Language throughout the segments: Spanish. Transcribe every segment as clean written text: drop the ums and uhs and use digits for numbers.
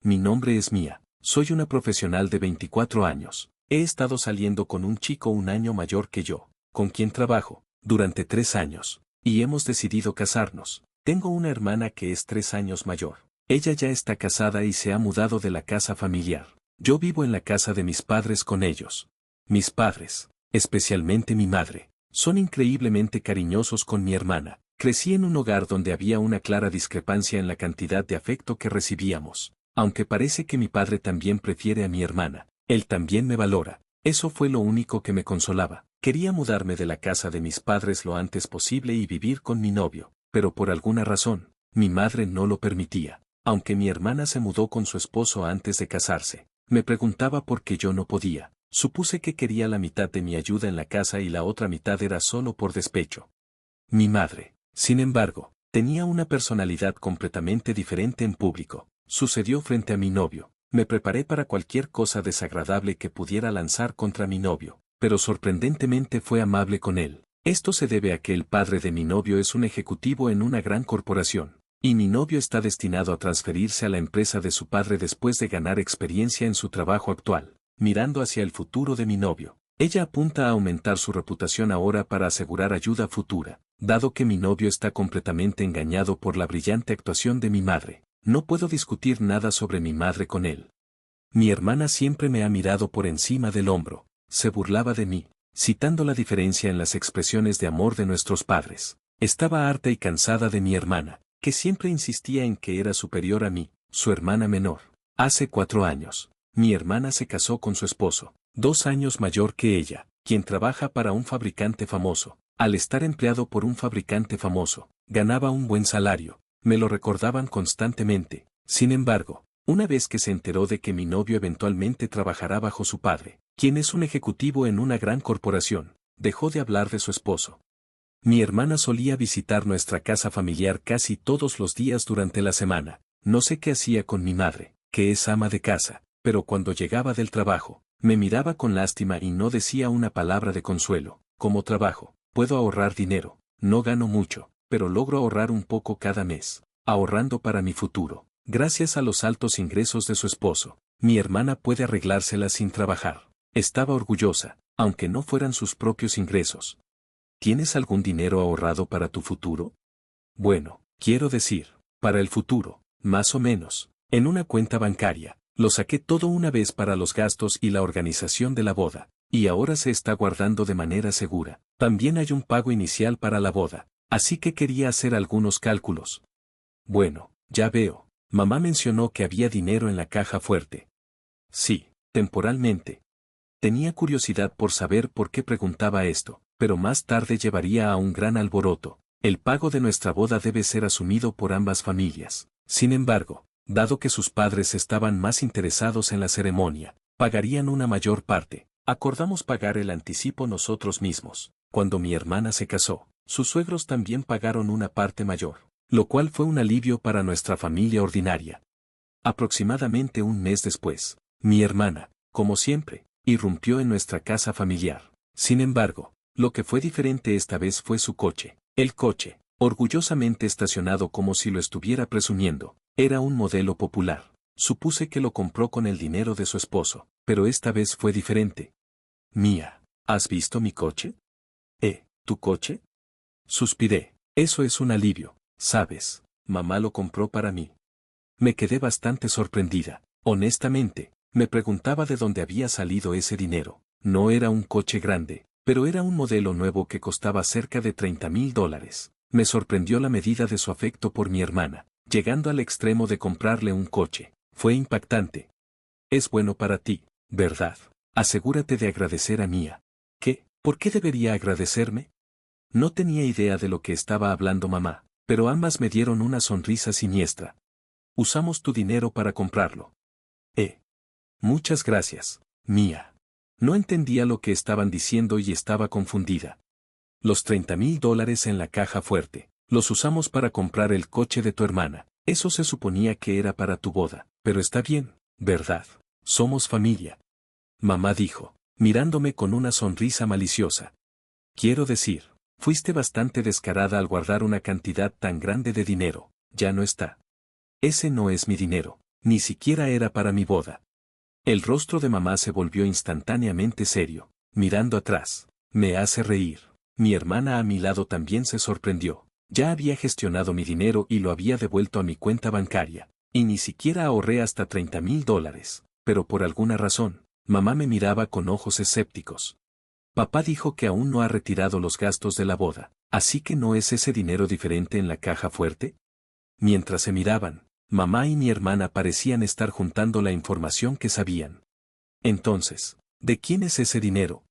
Mi nombre es Mía. Soy una profesional de 24 años. He estado saliendo con un chico un año mayor que yo, con quien trabajo, durante 3 años. Y hemos decidido casarnos. Tengo una hermana que es 3 años mayor. Ella ya está casada y se ha mudado de la casa familiar. Yo vivo en la casa de mis padres con ellos. Mis padres, especialmente mi madre, son increíblemente cariñosos con mi hermana. Crecí en un hogar donde había una clara discrepancia en la cantidad de afecto que recibíamos. Aunque parece que mi padre también prefiere a mi hermana, él también me valora. Eso fue lo único que me consolaba. Quería mudarme de la casa de mis padres lo antes posible y vivir con mi novio, pero por alguna razón, mi madre no lo permitía. Aunque mi hermana se mudó con su esposo antes de casarse, me preguntaba por qué yo no podía. Supuse que quería la mitad de mi ayuda en la casa y la otra mitad era solo por despecho. Mi madre, sin embargo, tenía una personalidad completamente diferente en público. Sucedió frente a mi novio. Me preparé para cualquier cosa desagradable que pudiera lanzar contra mi novio, pero sorprendentemente fue amable con él. Esto se debe a que el padre de mi novio es un ejecutivo en una gran corporación, y mi novio está destinado a transferirse a la empresa de su padre después de ganar experiencia en su trabajo actual. Mirando hacia el futuro de mi novio, ella apunta a aumentar su reputación ahora para asegurar ayuda futura. Dado que mi novio está completamente engañado por la brillante actuación de mi madre, no puedo discutir nada sobre mi madre con él. Mi hermana siempre me ha mirado por encima del hombro, se burlaba de mí, citando la diferencia en las expresiones de amor de nuestros padres. Estaba harta y cansada de mi hermana, que siempre insistía en que era superior a mí, su hermana menor. Hace 4 años, mi hermana se casó con su esposo, 2 años mayor que ella, quien trabaja para un fabricante famoso. Al estar empleado por un fabricante famoso, ganaba un buen salario, me lo recordaban constantemente. Sin embargo, una vez que se enteró de que mi novio eventualmente trabajará bajo su padre, quien es un ejecutivo en una gran corporación, dejó de hablar de su esposo. Mi hermana solía visitar nuestra casa familiar casi todos los días durante la semana. No sé qué hacía con mi madre, que es ama de casa, pero cuando llegaba del trabajo, me miraba con lástima y no decía una palabra de consuelo. Como trabajo, puedo ahorrar dinero, no gano mucho, pero logro ahorrar un poco cada mes, ahorrando para mi futuro. Gracias a los altos ingresos de su esposo, mi hermana puede arreglársela sin trabajar. Estaba orgullosa, aunque no fueran sus propios ingresos. ¿Tienes algún dinero ahorrado para tu futuro? Bueno, quiero decir, para el futuro, más o menos, en una cuenta bancaria. Lo saqué todo una vez para los gastos y la organización de la boda, y ahora se está guardando de manera segura. También hay un pago inicial para la boda, así que quería hacer algunos cálculos. Bueno, ya veo. Mamá mencionó que había dinero en la caja fuerte. Sí, temporalmente. Tenía curiosidad por saber por qué preguntaba esto, pero más tarde llevaría a un gran alboroto. El pago de nuestra boda debe ser asumido por ambas familias. Sin embargo, dado que sus padres estaban más interesados en la ceremonia, pagarían una mayor parte. Acordamos pagar el anticipo nosotros mismos. Cuando mi hermana se casó, sus suegros también pagaron una parte mayor, lo cual fue un alivio para nuestra familia ordinaria. Aproximadamente un mes después, mi hermana, como siempre, irrumpió en nuestra casa familiar. Sin embargo, lo que fue diferente esta vez fue su coche. El coche, orgullosamente estacionado como si lo estuviera presumiendo, era un modelo popular. Supuse que lo compró con el dinero de su esposo, pero esta vez fue diferente. Mía, ¿has visto mi coche? ¿Tu coche? Suspiré. Eso es un alivio, ¿sabes? Mamá lo compró para mí. Me quedé bastante sorprendida. Honestamente, me preguntaba de dónde había salido ese dinero. No era un coche grande, pero era un modelo nuevo que costaba cerca de $30,000. Me sorprendió la medida de su afecto por mi hermana, llegando al extremo de comprarle un coche. Fue impactante. Es bueno para ti, ¿verdad? Asegúrate de agradecer a Mía. ¿Qué? ¿Por qué debería agradecerme? No tenía idea de lo que estaba hablando mamá, pero ambas me dieron una sonrisa siniestra. Usamos tu dinero para comprarlo. Muchas gracias, Mía. No entendía lo que estaban diciendo y estaba confundida. Los $30,000 en la caja fuerte, los usamos para comprar el coche de tu hermana. Eso se suponía que era para tu boda, pero está bien, ¿verdad? Somos familia. Mamá dijo, mirándome con una sonrisa maliciosa. Quiero decir, fuiste bastante descarada al guardar una cantidad tan grande de dinero. Ya no está. Ese no es mi dinero. Ni siquiera era para mi boda. El rostro de mamá se volvió instantáneamente serio. Mirando atrás. Me hace reír. Mi hermana a mi lado también se sorprendió. Ya había gestionado mi dinero y lo había devuelto a mi cuenta bancaria. Y ni siquiera ahorré hasta $30,000. Pero por alguna razón, mamá me miraba con ojos escépticos. Papá dijo que aún no ha retirado los gastos de la boda, así que ¿no es ese dinero diferente en la caja fuerte? Mientras se miraban, mamá y mi hermana parecían estar juntando la información que sabían. Entonces, ¿de quién es ese dinero?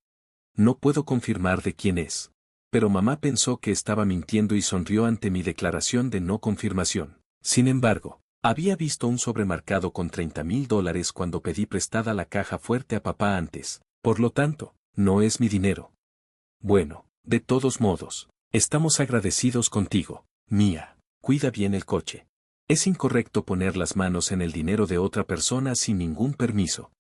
No puedo confirmar de quién es. Pero mamá pensó que estaba mintiendo y sonrió ante mi declaración de no confirmación. Sin embargo, había visto un sobremarcado con $30,000 cuando pedí prestada la caja fuerte a papá antes. Por lo tanto, no es mi dinero. Bueno, de todos modos, estamos agradecidos contigo, Mía. Cuida bien el coche. Es incorrecto poner las manos en el dinero de otra persona sin ningún permiso.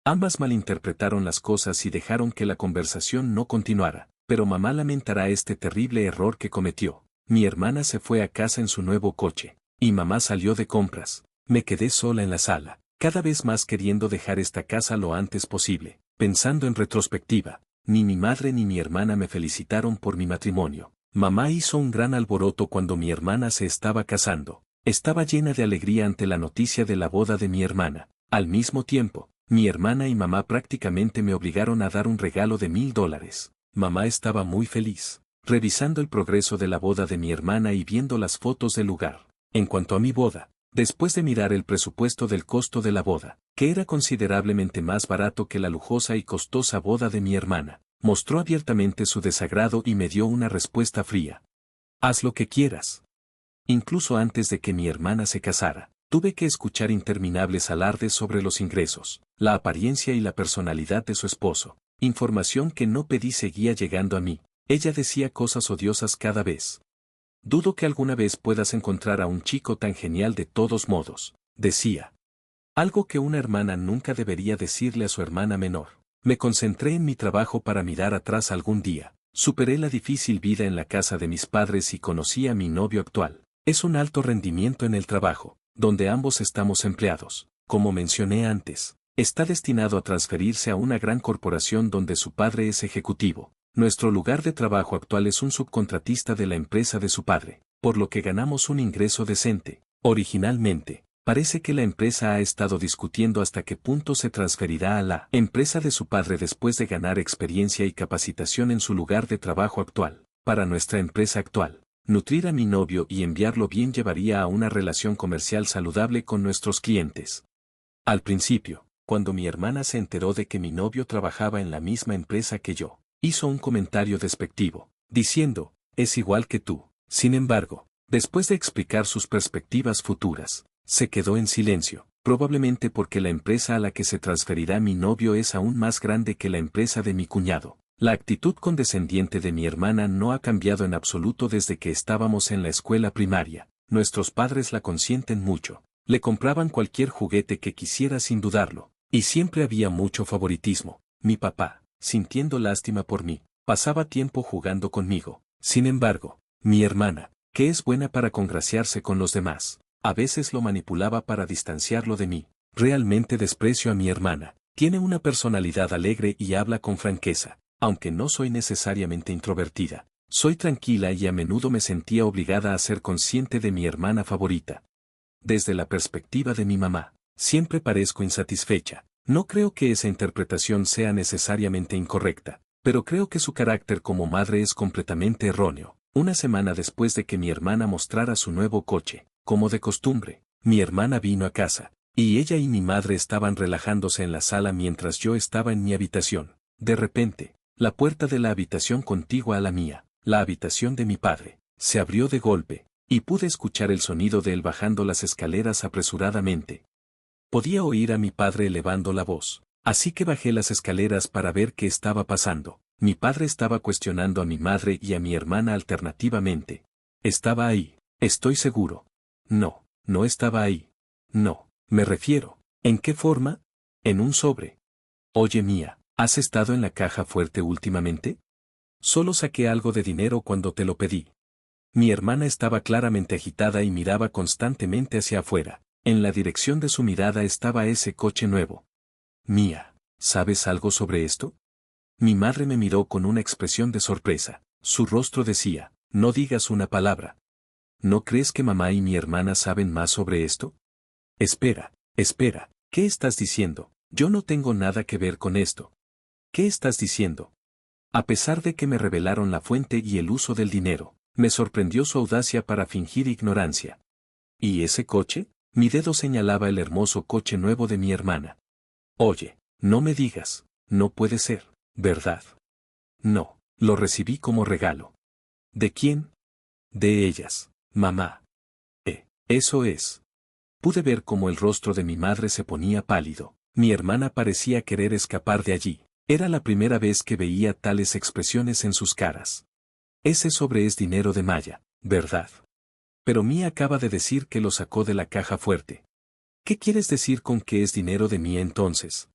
Ambas malinterpretaron las cosas y dejaron que la conversación no continuara, pero mamá lamentará este terrible error que cometió. Mi hermana se fue a casa en su nuevo coche, y mamá salió de compras. Me quedé sola en la sala, cada vez más queriendo dejar esta casa lo antes posible. Pensando en retrospectiva, ni mi madre ni mi hermana me felicitaron por mi matrimonio. Mamá hizo un gran alboroto cuando mi hermana se estaba casando. Estaba llena de alegría ante la noticia de la boda de mi hermana. Al mismo tiempo, mi hermana y mamá prácticamente me obligaron a dar un regalo de $1,000. Mamá estaba muy feliz, revisando el progreso de la boda de mi hermana y viendo las fotos del lugar. En cuanto a mi boda, después de mirar el presupuesto del costo de la boda, que era considerablemente más barato que la lujosa y costosa boda de mi hermana, mostró abiertamente su desagrado y me dio una respuesta fría. Haz lo que quieras. Incluso antes de que mi hermana se casara, tuve que escuchar interminables alardes sobre los ingresos, la apariencia y la personalidad de su esposo. Información que no pedí seguía llegando a mí. Ella decía cosas odiosas cada vez. Dudo que alguna vez puedas encontrar a un chico tan genial de todos modos, decía. Algo que una hermana nunca debería decirle a su hermana menor. Me concentré en mi trabajo para mirar atrás algún día. Superé la difícil vida en la casa de mis padres y conocí a mi novio actual. Es un alto rendimiento en el trabajo, donde ambos estamos empleados. Como mencioné antes, está destinado a transferirse a una gran corporación donde su padre es ejecutivo. Nuestro lugar de trabajo actual es un subcontratista de la empresa de su padre, por lo que ganamos un ingreso decente. Originalmente, parece que la empresa ha estado discutiendo hasta qué punto se transferirá a la empresa de su padre después de ganar experiencia y capacitación en su lugar de trabajo actual. Para nuestra empresa actual, nutrir a mi novio y enviarlo bien llevaría a una relación comercial saludable con nuestros clientes. Al principio, cuando mi hermana se enteró de que mi novio trabajaba en la misma empresa que yo, hizo un comentario despectivo, diciendo, es igual que tú. Sin embargo, después de explicar sus perspectivas futuras, se quedó en silencio, probablemente porque la empresa a la que se transferirá mi novio es aún más grande que la empresa de mi cuñado. La actitud condescendiente de mi hermana no ha cambiado en absoluto desde que estábamos en la escuela primaria. Nuestros padres la consienten mucho. Le compraban cualquier juguete que quisiera sin dudarlo, y siempre había mucho favoritismo. Mi papá, sintiendo lástima por mí, pasaba tiempo jugando conmigo. Sin embargo, mi hermana, que es buena para congraciarse con los demás, a veces lo manipulaba para distanciarlo de mí. Realmente desprecio a mi hermana. Tiene una personalidad alegre y habla con franqueza. Aunque no soy necesariamente introvertida, soy tranquila y a menudo me sentía obligada a ser consciente de mi hermana favorita. Desde la perspectiva de mi mamá, siempre parezco insatisfecha. No creo que esa interpretación sea necesariamente incorrecta, pero creo que su carácter como madre es completamente erróneo. Una semana después de que mi hermana mostrara su nuevo coche, como de costumbre, mi hermana vino a casa, y ella y mi madre estaban relajándose en la sala mientras yo estaba en mi habitación. De repente, la puerta de la habitación contigua a la mía, la habitación de mi padre, se abrió de golpe, y pude escuchar el sonido de él bajando las escaleras apresuradamente. Podía oír a mi padre elevando la voz, así que bajé las escaleras para ver qué estaba pasando. Mi padre estaba cuestionando a mi madre y a mi hermana alternativamente. ¿Estaba ahí? Estoy seguro. No, no estaba ahí. No, me refiero. ¿En qué forma? En un sobre. Oye Mía, ¿has estado en la caja fuerte últimamente? Solo saqué algo de dinero cuando te lo pedí. Mi hermana estaba claramente agitada y miraba constantemente hacia afuera. En la dirección de su mirada estaba ese coche nuevo. Mía, ¿sabes algo sobre esto? Mi madre me miró con una expresión de sorpresa. Su rostro decía, no digas una palabra. ¿No crees que mamá y mi hermana saben más sobre esto? Espera, espera, ¿qué estás diciendo? Yo no tengo nada que ver con esto. ¿Qué estás diciendo? A pesar de que me revelaron la fuente y el uso del dinero, me sorprendió su audacia para fingir ignorancia. ¿Y ese coche? Mi dedo señalaba el hermoso coche nuevo de mi hermana. Oye, no me digas, no puede ser, ¿verdad? No, lo recibí como regalo. ¿De quién? De ellas, mamá. Eso es. Pude ver cómo el rostro de mi madre se ponía pálido. Mi hermana parecía querer escapar de allí. Era la primera vez que veía tales expresiones en sus caras. Ese sobre es dinero de Maya, ¿verdad? Pero Mía acaba de decir que lo sacó de la caja fuerte. ¿Qué quieres decir con que es dinero de Mía entonces?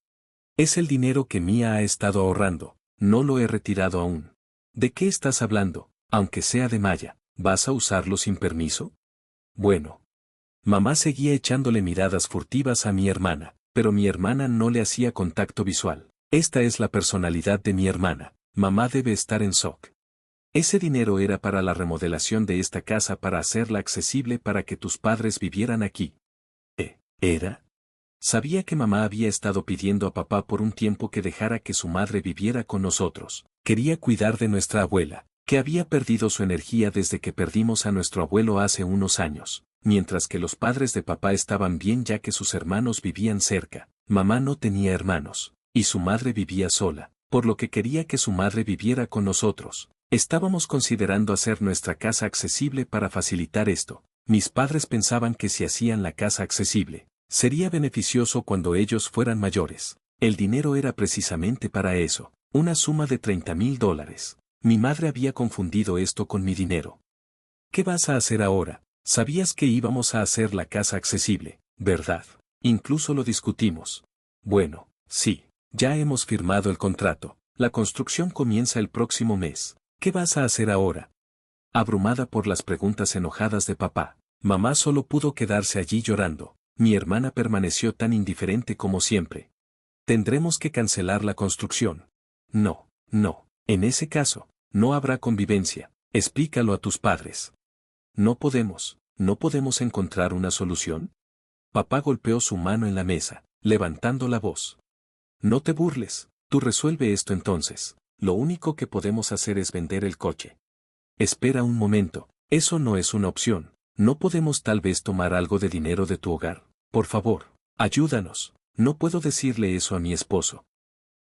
Es el dinero que Mía ha estado ahorrando, no lo he retirado aún. ¿De qué estás hablando? Aunque sea de Maya, ¿vas a usarlo sin permiso? Bueno. Mamá seguía echándole miradas furtivas a mi hermana, pero mi hermana no le hacía contacto visual. Esta es la personalidad de mi hermana, mamá debe estar en shock. Ese dinero era para la remodelación de esta casa para hacerla accesible para que tus padres vivieran aquí. ¿Era? Sabía que mamá había estado pidiendo a papá por un tiempo que dejara que su madre viviera con nosotros. Quería cuidar de nuestra abuela, que había perdido su energía desde que perdimos a nuestro abuelo hace unos años, mientras que los padres de papá estaban bien ya que sus hermanos vivían cerca. Mamá no tenía hermanos, y su madre vivía sola, por lo que quería que su madre viviera con nosotros. Estábamos considerando hacer nuestra casa accesible para facilitar esto. Mis padres pensaban que si hacían la casa accesible, sería beneficioso cuando ellos fueran mayores. El dinero era precisamente para eso, una suma de $30,000. Mi madre había confundido esto con mi dinero. ¿Qué vas a hacer ahora? Sabías que íbamos a hacer la casa accesible, ¿verdad? Incluso lo discutimos. Bueno, sí, ya hemos firmado el contrato. La construcción comienza el próximo mes. ¿Qué vas a hacer ahora? Abrumada por las preguntas enojadas de papá, mamá solo pudo quedarse allí llorando. Mi hermana permaneció tan indiferente como siempre. Tendremos que cancelar la construcción. No, no, en ese caso, no habrá convivencia. Explícalo a tus padres. No podemos encontrar una solución. Papá golpeó su mano en la mesa, levantando la voz. No te burles, tú resuelve esto entonces. Lo único que podemos hacer es vender el coche. Espera un momento, eso no es una opción. ¿No podemos tal vez tomar algo de dinero de tu hogar? Por favor, ayúdanos. No puedo decirle eso a mi esposo.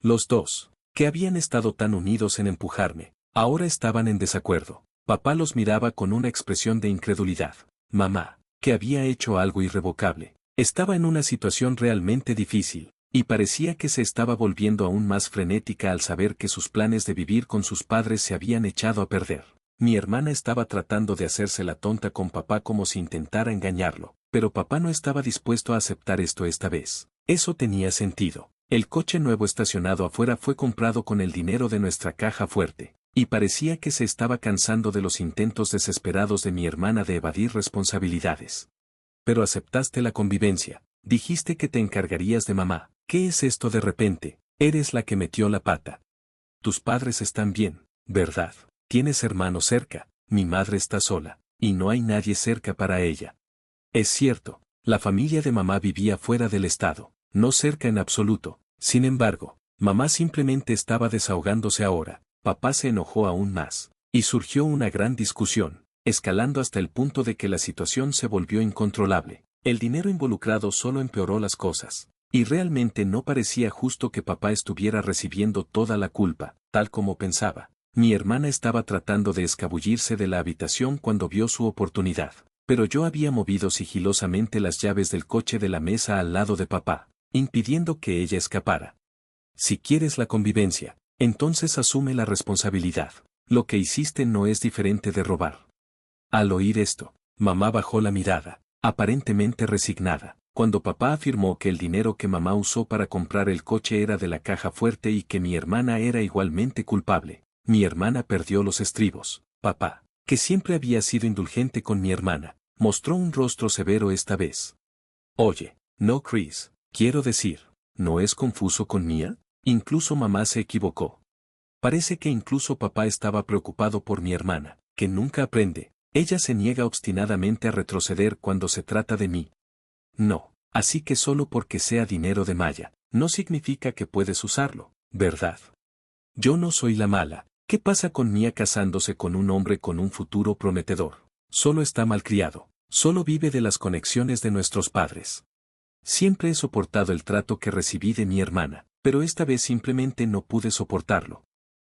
Los dos, que habían estado tan unidos en empujarme, ahora estaban en desacuerdo. Papá los miraba con una expresión de incredulidad. Mamá, que había hecho algo irrevocable, estaba en una situación realmente difícil, y parecía que se estaba volviendo aún más frenética al saber que sus planes de vivir con sus padres se habían echado a perder. Mi hermana estaba tratando de hacerse la tonta con papá como si intentara engañarlo, pero papá no estaba dispuesto a aceptar esto esta vez. Eso tenía sentido. El coche nuevo estacionado afuera fue comprado con el dinero de nuestra caja fuerte, y parecía que se estaba cansando de los intentos desesperados de mi hermana de evadir responsabilidades. Pero aceptaste la convivencia, dijiste que te encargarías de mamá. ¿Qué es esto de repente? Eres la que metió la pata. Tus padres están bien, ¿verdad? Tienes hermanos cerca, mi madre está sola, y no hay nadie cerca para ella. Es cierto, la familia de mamá vivía fuera del estado, no cerca en absoluto. Sin embargo, mamá simplemente estaba desahogándose ahora. Papá se enojó aún más, y surgió una gran discusión, escalando hasta el punto de que la situación se volvió incontrolable. El dinero involucrado solo empeoró las cosas, y realmente no parecía justo que papá estuviera recibiendo toda la culpa, tal como pensaba. Mi hermana estaba tratando de escabullirse de la habitación cuando vio su oportunidad, pero yo había movido sigilosamente las llaves del coche de la mesa al lado de papá, impidiendo que ella escapara. Si quieres la convivencia, entonces asume la responsabilidad. Lo que hiciste no es diferente de robar. Al oír esto, mamá bajó la mirada, aparentemente resignada. Cuando papá afirmó que el dinero que mamá usó para comprar el coche era de la caja fuerte y que mi hermana era igualmente culpable, mi hermana perdió los estribos. Papá, que siempre había sido indulgente con mi hermana, mostró un rostro severo esta vez. Oye, no Chris, quiero decir, ¿no es confuso con Mia? Incluso mamá se equivocó. Parece que incluso papá estaba preocupado por mi hermana, que nunca aprende. Ella se niega obstinadamente a retroceder cuando se trata de mí. No, así que solo porque sea dinero de Maya, no significa que puedes usarlo, ¿verdad? Yo no soy la mala. ¿Qué pasa con Mia casándose con un hombre con un futuro prometedor? Solo está malcriado, solo vive de las conexiones de nuestros padres. Siempre he soportado el trato que recibí de mi hermana, pero esta vez simplemente no pude soportarlo.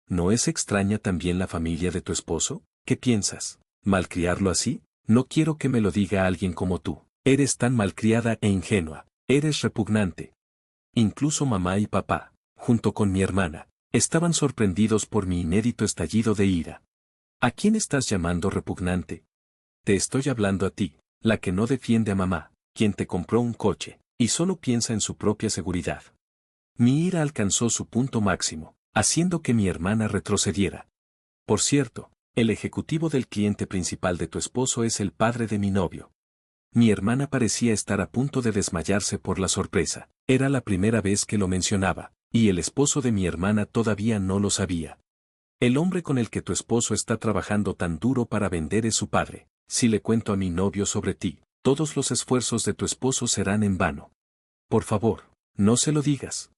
¿No es extraña también la familia de tu esposo? ¿Qué piensas? ¿Malcriarlo así? No quiero que me lo diga alguien como tú. Eres tan malcriada e ingenua. Eres repugnante. Incluso mamá y papá, junto con mi hermana, estaban sorprendidos por mi inédito estallido de ira. ¿A quién estás llamando repugnante? Te estoy hablando a ti, la que no defiende a mamá, quien te compró un coche, y solo piensa en su propia seguridad. Mi ira alcanzó su punto máximo, haciendo que mi hermana retrocediera. Por cierto, el ejecutivo del cliente principal de tu esposo es el padre de mi novio. Mi hermana parecía estar a punto de desmayarse por la sorpresa. Era la primera vez que lo mencionaba, y el esposo de mi hermana todavía no lo sabía. El hombre con el que tu esposo está trabajando tan duro para vender es su padre. Si le cuento a mi novio sobre ti, todos los esfuerzos de tu esposo serán en vano. Por favor, no se lo digas.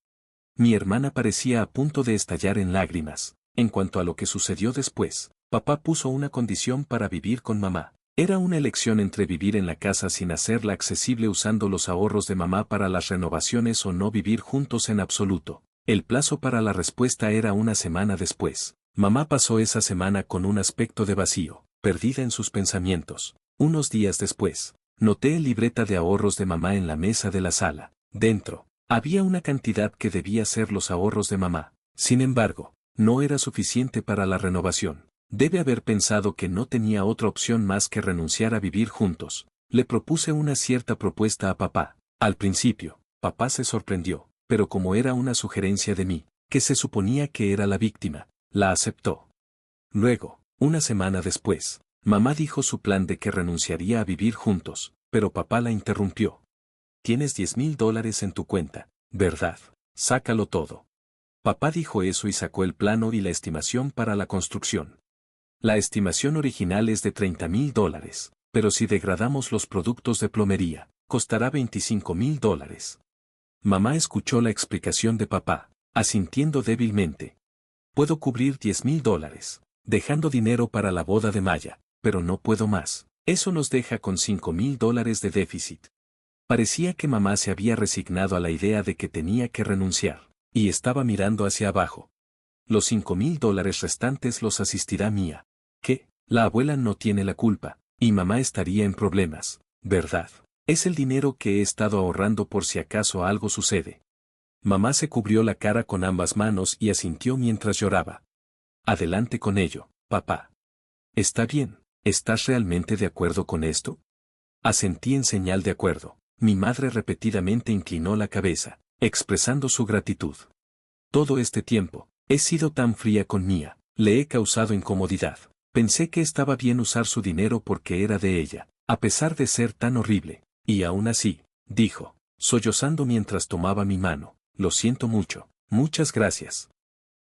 Mi hermana parecía a punto de estallar en lágrimas. En cuanto a lo que sucedió después, papá puso una condición para vivir con mamá. Era una elección entre vivir en la casa sin hacerla accesible usando los ahorros de mamá para las renovaciones o no vivir juntos en absoluto. El plazo para la respuesta era una semana después. Mamá pasó esa semana con un aspecto de vacío, perdida en sus pensamientos. Unos días después, noté el libreta de ahorros de mamá en la mesa de la sala. Dentro, había una cantidad que debía ser los ahorros de mamá. Sin embargo, no era suficiente para la renovación. Debe haber pensado que no tenía otra opción más que renunciar a vivir juntos. Le propuse una cierta propuesta a papá. Al principio, papá se sorprendió, pero como era una sugerencia de mí, que se suponía que era la víctima, la aceptó. Luego, una semana después, mamá dijo su plan de que renunciaría a vivir juntos, pero papá la interrumpió. Tienes $10,000 en tu cuenta, ¿verdad? Sácalo todo. Papá dijo eso y sacó el plano y la estimación para la construcción. La estimación original es de $30,000, pero si degradamos los productos de plomería, costará $25,000. Mamá escuchó la explicación de papá, asintiendo débilmente. Puedo cubrir $10,000, dejando dinero para la boda de Maya, pero no puedo más. Eso nos deja con $5,000 de déficit. Parecía que mamá se había resignado a la idea de que tenía que renunciar, y estaba mirando hacia abajo. Los $5,000 restantes los asistirá Mia. ¿Qué? La abuela no tiene la culpa, y mamá estaría en problemas, ¿verdad? Es el dinero que he estado ahorrando por si acaso algo sucede. Mamá se cubrió la cara con ambas manos y asintió mientras lloraba. Adelante con ello, papá. Está bien, ¿estás realmente de acuerdo con esto? Asentí en señal de acuerdo. Mi madre repetidamente inclinó la cabeza, expresando su gratitud. Todo este tiempo, he sido tan fría con Mia, le he causado incomodidad. Pensé que estaba bien usar su dinero porque era de ella, a pesar de ser tan horrible. Y aún así, dijo, sollozando mientras tomaba mi mano, lo siento mucho, muchas gracias.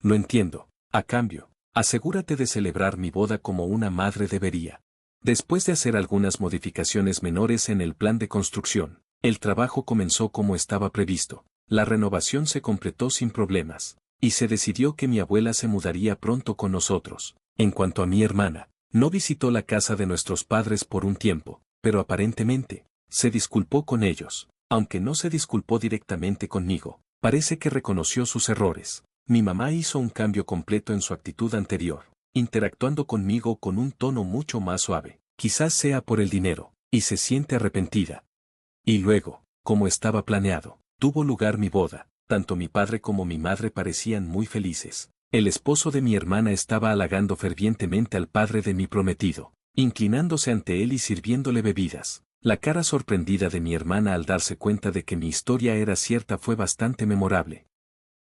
Lo entiendo, a cambio, asegúrate de celebrar mi boda como una madre debería. Después de hacer algunas modificaciones menores en el plan de construcción, el trabajo comenzó como estaba previsto. La renovación se completó sin problemas, y se decidió que mi abuela se mudaría pronto con nosotros. En cuanto a mi hermana, no visitó la casa de nuestros padres por un tiempo, pero aparentemente, se disculpó con ellos. Aunque no se disculpó directamente conmigo, parece que reconoció sus errores. Mi mamá hizo un cambio completo en su actitud anterior, interactuando conmigo con un tono mucho más suave. Quizás sea por el dinero, y se siente arrepentida. Y luego, como estaba planeado, tuvo lugar mi boda. Tanto mi padre como mi madre parecían muy felices. El esposo de mi hermana estaba halagando fervientemente al padre de mi prometido, inclinándose ante él y sirviéndole bebidas. La cara sorprendida de mi hermana al darse cuenta de que mi historia era cierta fue bastante memorable.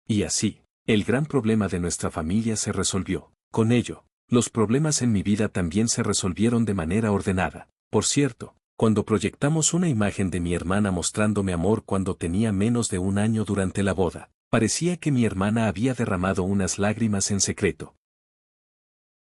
Y así, el gran problema de nuestra familia se resolvió. Con ello, los problemas en mi vida también se resolvieron de manera ordenada. Por cierto, Cuando proyectamos una imagen de mi hermana mostrándome amor cuando tenía menos de un año durante la boda, parecía que mi hermana había derramado unas lágrimas en secreto.